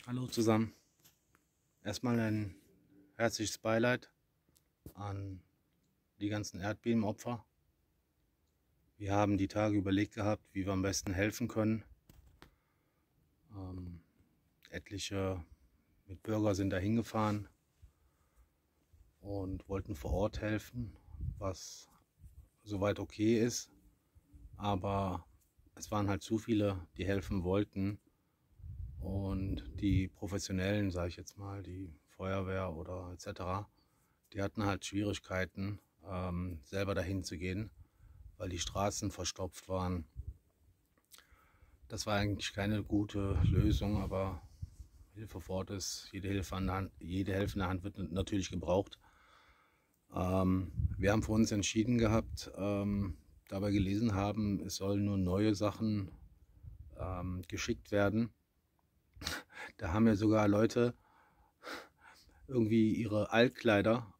Hallo zusammen. Erstmal ein herzliches Beileid an die ganzen Erdbebenopfer. Wir haben die Tage überlegt gehabt, wie wir am besten helfen können. Etliche Mitbürger sind da hingefahren und wollten vor Ort helfen, was soweit okay ist. Aber es waren halt zu viele, die helfen wollten. Und die Professionellen, sage ich jetzt mal, die Feuerwehr oder etc., die hatten halt Schwierigkeiten, selber dahin zu gehen, weil die Straßen verstopft waren. Das war eigentlich keine gute Lösung, aber Hilfe vor Ort ist, jede helfende Hand wird natürlich gebraucht. Wir haben für uns entschieden gehabt, da wir gelesen haben, es sollen nur neue Sachen geschickt werden. Da haben ja sogar Leute irgendwie ihre Altkleider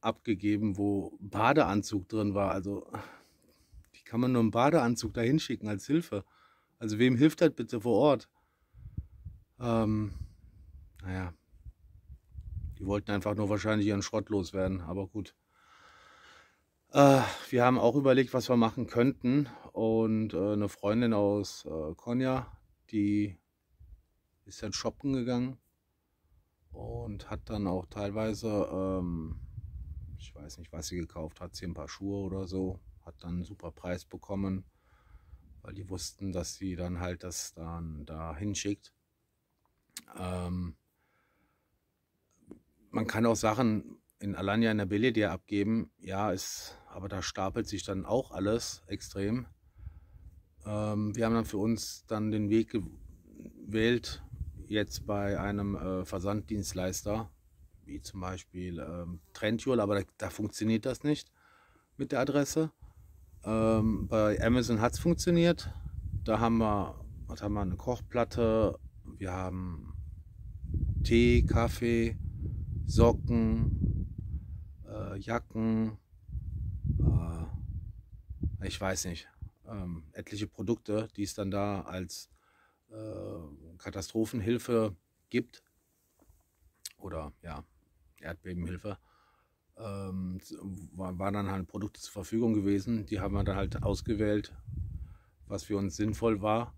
abgegeben, wo Badeanzug drin war. Also wie kann man nur einen Badeanzug dahin schicken als Hilfe? Also wem hilft das bitte vor Ort? Naja, die wollten einfach nur wahrscheinlich ihren Schrott loswerden, aber gut. Wir haben auch überlegt, was wir machen könnten, und eine Freundin aus Konya, die ist dann shoppen gegangen und hat dann auch teilweise, ich weiß nicht, was sie gekauft hat, sie ein paar Schuhe oder so, hat dann einen super Preis bekommen, weil die wussten, dass sie dann halt das dann da hinschickt. Man kann auch Sachen in Alanya in der Belediye abgeben, ja, aber da stapelt sich dann auch alles extrem. Wir haben dann für uns dann den Weg gewählt, jetzt bei einem Versanddienstleister, wie zum Beispiel Trendyol, aber da funktioniert das nicht mit der Adresse. Bei Amazon hat es funktioniert. Da haben wir, was haben wir, eine Kochplatte, wir haben Tee, Kaffee, Socken, Jacken, ich weiß nicht, etliche Produkte, die es dann da als Katastrophenhilfe gibt oder ja, Erdbebenhilfe. Waren dann halt Produkte zur Verfügung gewesen. Die haben wir dann halt ausgewählt, was für uns sinnvoll war,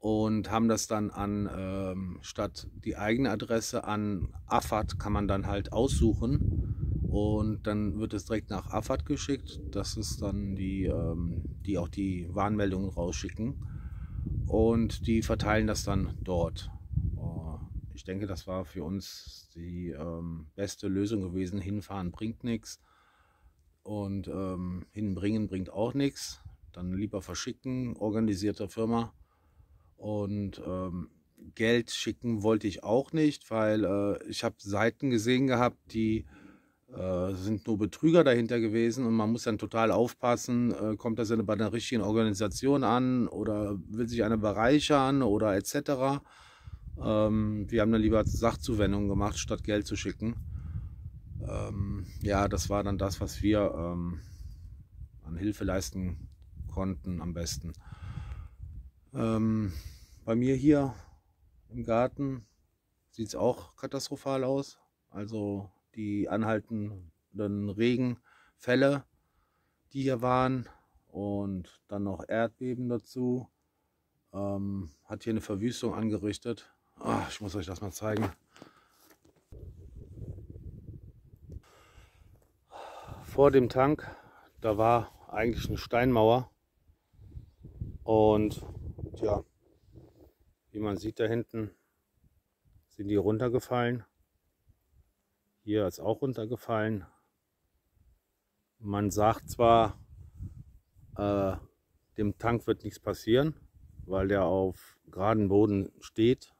und haben das dann statt die eigene Adresse an AFAD kann man dann halt aussuchen, und dann wird es direkt nach AFAD geschickt. Das ist dann die auch die Warnmeldungen rausschicken, und die verteilen das dann dort. Ich denke, das war für uns die beste Lösung gewesen. Hinfahren bringt nichts und hinbringen bringt auch nichts. Dann lieber verschicken, organisierte Firma. Und Geld schicken wollte ich auch nicht, weil ich habe Seiten gesehen gehabt, die sind nur Betrüger dahinter gewesen, und man muss dann total aufpassen, kommt das bei einer richtigen Organisation an oder will sich einer bereichern oder etc. Wir haben dann lieber Sachzuwendungen gemacht, statt Geld zu schicken. Ja, das war dann das, was wir an Hilfe leisten konnten am besten. Bei mir hier im Garten sieht es auch katastrophal aus. Also die anhaltenden Regenfälle, die hier waren, und dann noch Erdbeben dazu, hat hier eine Verwüstung angerichtet. Ich muss euch das mal zeigen. Vor dem Tank, da war eigentlich eine Steinmauer, und ja, wie man sieht da hinten, sind die runtergefallen. Hier ist auch runtergefallen. Man sagt zwar, dem Tank wird nichts passieren, weil der auf geradem Boden steht.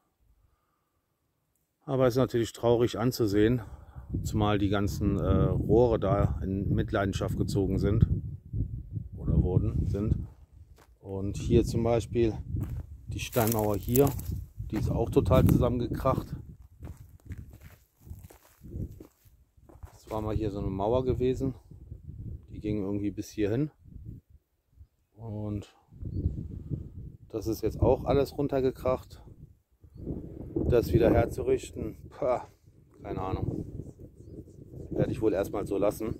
Aber es ist natürlich traurig anzusehen, zumal die ganzen Rohre da in Mitleidenschaft gezogen sind oder sind. Und hier zum Beispiel die Steinmauer hier, die ist auch total zusammengekracht. Das war mal hier so eine Mauer gewesen, die ging irgendwie bis hierhin. Und das ist jetzt auch alles runtergekracht. das wieder herzurichten, keine Ahnung. Werde ich wohl erstmal so lassen.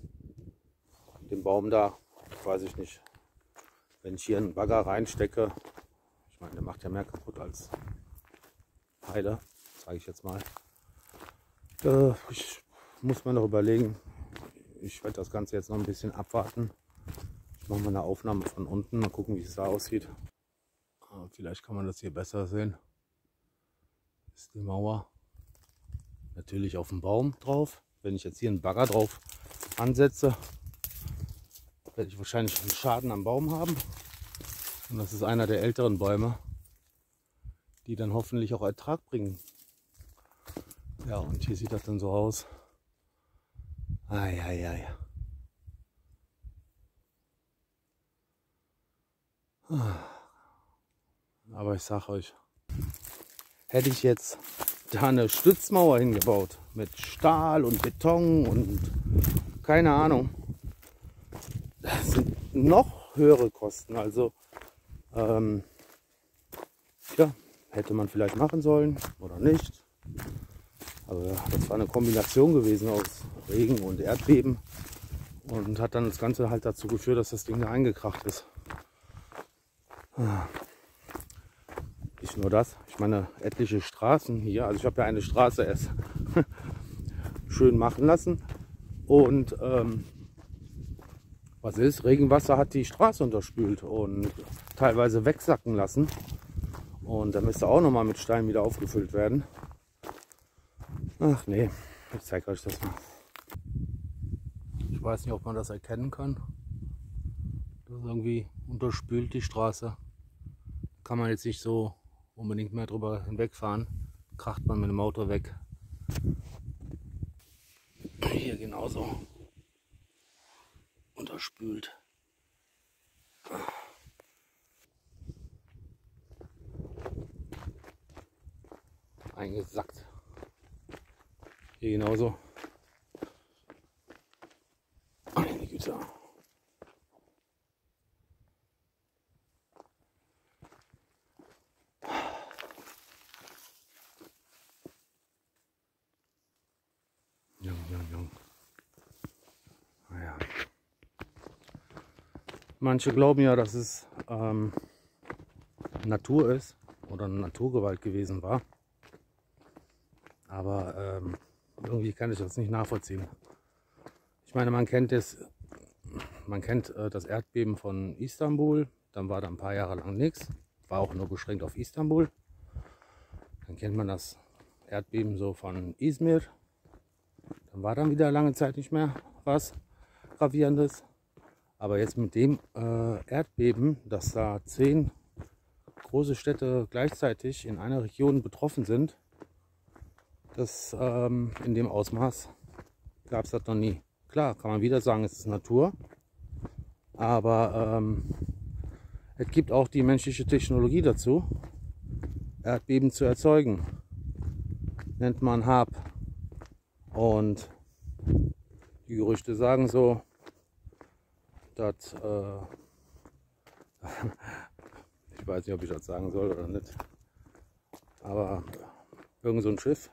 Den Baum da, weiß ich nicht. Wenn ich hier einen Bagger reinstecke, ich meine, der macht ja mehr kaputt als Heile, sage ich jetzt mal. Ich muss mir noch überlegen. Ich werde das Ganze jetzt noch ein bisschen abwarten. Ich mache mal eine Aufnahme von unten, mal gucken, wie es da aussieht. Vielleicht kann man das hier besser sehen. Das ist die Mauer. Natürlich auf dem Baum drauf. Wenn ich jetzt hier einen Bagger drauf ansetze, werde ich wahrscheinlich einen Schaden am Baum haben. Und das ist einer der älteren Bäume, die dann hoffentlich auch Ertrag bringen. Ja, und hier sieht das dann so aus. Eieiei. Aber ich sage euch, hätte ich jetzt da eine Stützmauer hingebaut mit Stahl und Beton und keine Ahnung, das sind noch höhere Kosten. Also ja, hätte man vielleicht machen sollen oder nicht. Aber das war eine Kombination gewesen aus Regen und Erdbeben und hat dann das Ganze halt dazu geführt, dass das Ding da eingekracht ist. Nicht nur das, ich meine etliche Straßen hier, also ich habe ja eine Straße erst schön machen lassen und was ist, Regenwasser hat die Straße unterspült und teilweise wegsacken lassen und da müsste auch nochmal mit Stein wieder aufgefüllt werden. Ach nee, ich zeige euch das mal. Ich weiß nicht, ob man das erkennen kann. Das ist irgendwie unterspült die Straße. Kann man jetzt nicht so unbedingt mehr drüber hinwegfahren. Kracht man mit dem Auto weg. Hier genauso. Unterspült. Eingesackt. Hier genauso. Meine Güte. Jung. Naja. Manche glauben ja, dass es Natur ist oder eine Naturgewalt gewesen war. Aber irgendwie kann ich das nicht nachvollziehen. Ich meine, man kennt das Erdbeben von Istanbul. Dann war da ein paar Jahre lang nichts. War auch nur beschränkt auf Istanbul. Dann kennt man das Erdbeben so von Izmir. Dann war dann wieder lange Zeit nicht mehr was Gravierendes. Aber jetzt mit dem Erdbeben, dass da 10 große Städte gleichzeitig in einer Region betroffen sind, das in dem Ausmaß gab es das noch nie. Klar, kann man wieder sagen, es ist Natur, aber es gibt auch die menschliche Technologie dazu, Erdbeben zu erzeugen. Nennt man HAARP. Und die Gerüchte sagen so, dass ich weiß nicht, ob ich das sagen soll oder nicht, aber irgend so ein Schiff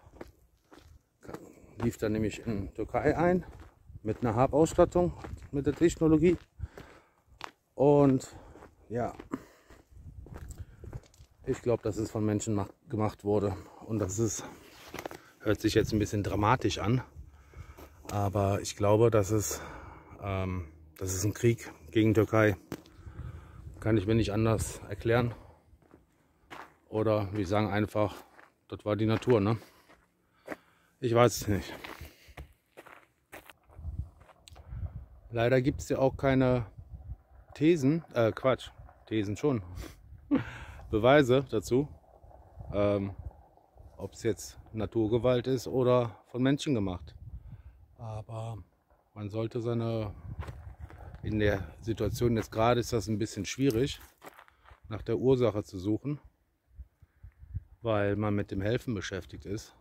lief dann nämlich in Türkei ein mit einer HAARP-Ausstattung, mit der Technologie. Und ja, ich glaube, dass es von Menschen gemacht wurde. Und das ist, hört sich jetzt ein bisschen dramatisch an, aber ich glaube, dass es ein Krieg gegen Türkei. Kann ich mir nicht anders erklären. Oder wir sagen einfach, das war die Natur, ne? Ich weiß es nicht. Leider gibt es ja auch keine Thesen, Thesen schon, Beweise dazu, ob es jetzt Naturgewalt ist oder von Menschen gemacht. Aber man sollte in der Situation jetzt gerade ist das ein bisschen schwierig, nach der Ursache zu suchen, weil man mit dem Helfen beschäftigt ist,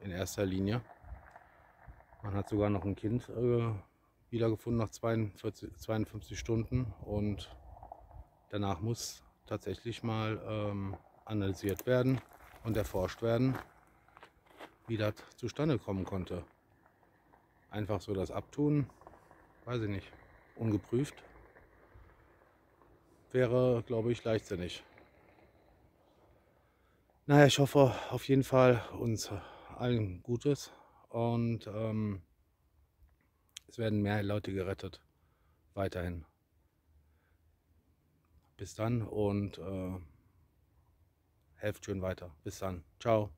in erster Linie. Man hat sogar noch ein Kind wiedergefunden nach 52 Stunden und danach muss tatsächlich mal analysiert werden und erforscht werden, wie das zustande kommen konnte. Einfach so das Abtun, weiß ich nicht, ungeprüft, wäre, glaube ich, leichtsinnig. Naja, ich hoffe auf jeden Fall uns allen Gutes und es werden mehr Leute gerettet, weiterhin. Bis dann und helft schön weiter. Bis dann. Ciao.